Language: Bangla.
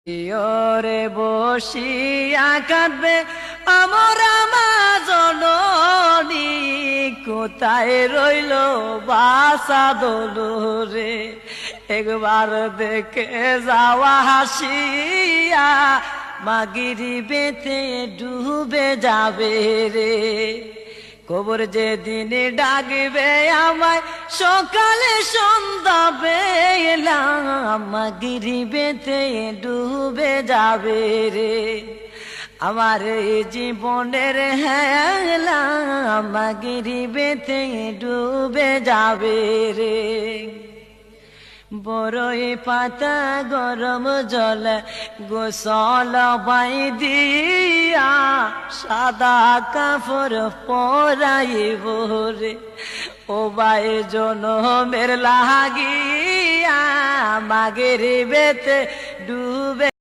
ওরে বসিয়া কাঁদবে আমরা মা জননী, কোথায় রইল বাসা দোলরে। একবার দেখে যাওয়া হাসিয়া মাগিরি বেতে ডুবে যাবে রে। কবর যেদিন ডাকবে আমায় সকালে সন্ধ্যা বেলা, মাগিরি বেতে ডুবে যাবে রে। আমার এই জীবনের হেলা মাগিরি বেতে ডুবে যাবে রে। বড়ই পাতা গরম জল গোসল বাই দিয়া, সাদা কাপড় পরাইব রে। ও বাই জনমের লাগিয়া মাগিরি বেতে ডুবে